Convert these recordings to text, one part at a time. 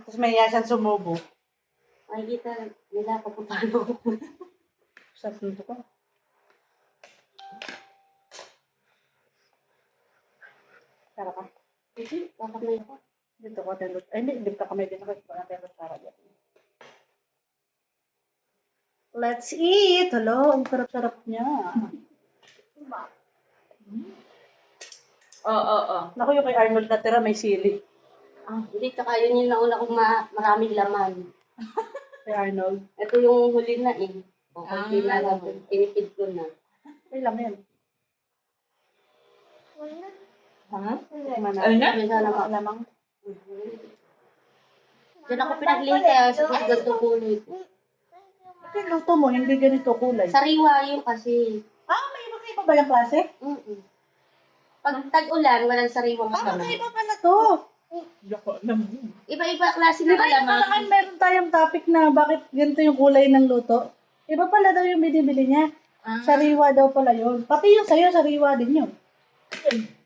Tapos may iya siyang sumubo. Makikita nila kung paano ko. Sarap nito ko. Tara ka. Kasi, bakit may ako? Dito ko tendot. Ay, hindi ka kamay din ako. Para tendot para dyan. Let's eat! Hello, ang sarap-sarap niya. Oo. Naku, yung kay Arnold na tira, may sili. Hindi, tsaka yun yung nauna kong maraming laman. Kay Arnold. Ito yung huli na eh. O, konti na lang. Tinipid ko na. Ay, lang yan. Ha? Ano na? May sana ma- Lamang. Diyan ako pinaglihi kaya sa ganito kulay ko. Bakit luto mo? Hindi ganito kulay. Sariwa yun kasi. May iba ba yung klase? Pag tag-ulan, walang sariwang kasama. Iba pala to. Iba-iba klase ng Kaya alaman. pala meron tayong topic na bakit ganito yung kulay ng luto. Iba pala daw yung binibili niya. Sariwa daw pala yun. Pati yung sa'yo, sariwa din yun.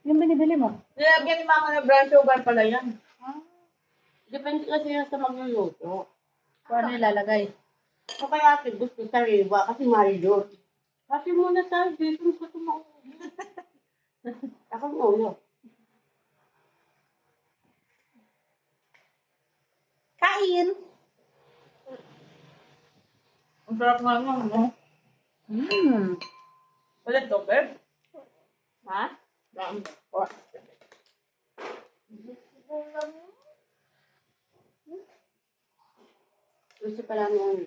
Yung binibili mo. Nilagyan ni mama ng brown sugar pala yan. Depende kasi yun sa magluluto. Kung ano ilalagay. So kaya ate gusto sariwa kasi mahal kasi muna tayo dito ko tumauwi. Ako ulo. Kain! Ang sarap nga naman, no? Wala to, babe? Ha? Gusto pala nung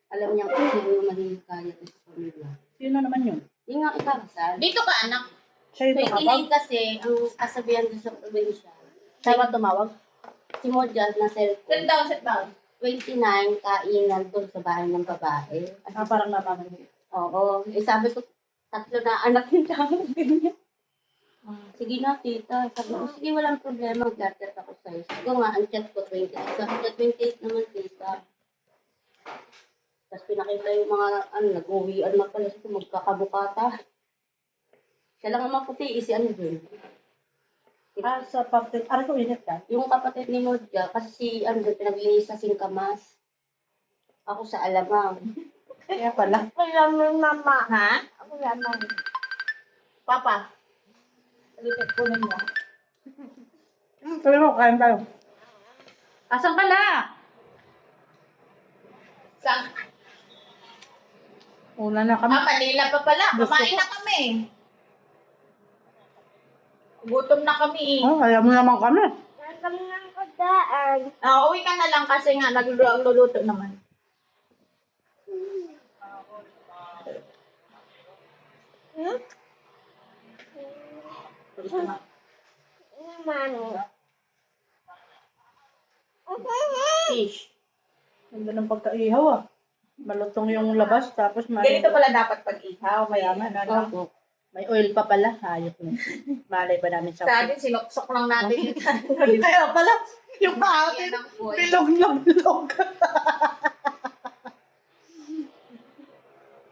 alam niya kung sino yung mahihikaya sa pamilya. Sino naman yun? Yung nga ikakasal. Dito ka, anak. Siya yung 29 tumawag? kasi, ang kasabihan doon sa probinsya. Siya ba tumawag? Si Modjas na Sit cellphone. down, sit down. 29, kainan doon sa bahay ng babae. Parang napamagay. Oo. Sabi ko, 3 na anak yung ganyan. Sige na, tita. Sabi ko, sige, walang problema. Mag-chat ako sa'yo. Sabi ko nga, ang chat ko 28. Sabi ko, 28 naman, tita. Tapos pinakita yung mga, nag-uwian na pala siya magkakabukata. Siya lang ang maputi, si Andrew. Sa papel. Aray ko, init ka. Yung kapatid ni Modja, kasi si Andrew, pinaglinis sa Singkamas. Ako sa Alamang. Kaya pala. Kaya mo, mama. Ha? Ako naman. Papa. Halipit ko na mo. Sabi mo, kain tayo. Asan ka na? Saan? Una na kami. Manila pa pala. Kumain na kami. Gutom na kami. Kaya mo naman kami. Kami ng pagdaan. Uwi ka na lang kasi nga nagluluto naman. Fish. Ganda ng pagkaihaw ah. Malutong yung labas, tapos Ganito pala dapat pag-ihaw. Mayaman. Ano? Opo. may oil pa pala. Hayop mo. Malay pa namin sa Sa atin, sinuksok lang natin. Kaya pala, yung Yan ang foil. bilog na bilog.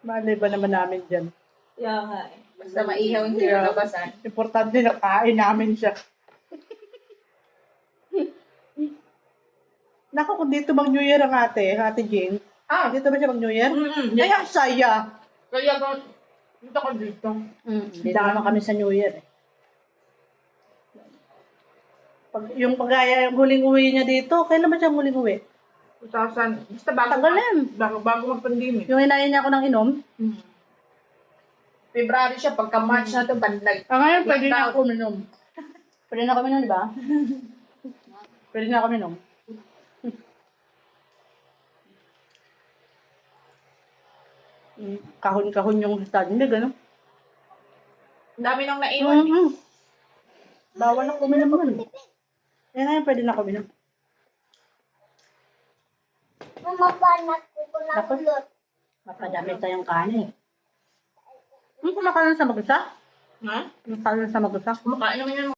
Malay ba naman namin dyan? Kaya nga eh. Basta maihaw yung sinalabasan. Importante na kain namin siya. Naku, kung dito mag-New Year ang ate Jane. Dito ba siya mag-New Year? Ay, ang saya. Kaya kung dito ka dito. Dito naman kami sa New Year. Yung pagaya, yung huling uwi niya dito, kailan ba siya huling uwi? 2000. Basta bago, Tagal yan. bago mag-pandemic. Yung inayin niya ako ng inom. February siya, pagka March na to, bandag. Ngayon, pwede na ako uminom. Pwede na kami nun, di ba? Pwede na kami uminom. Kahon-kahon yung standig, ano? Ang dami nang naiwan. Bawal na uminom nun. Kaya ngayon, pwede na kami uminom. Mama, panak ko na Tapos, mapadami tayong kanin. Kumakain sa mag-isa? Ha? Kumakain sa mag-isa? Kumakain naman yan.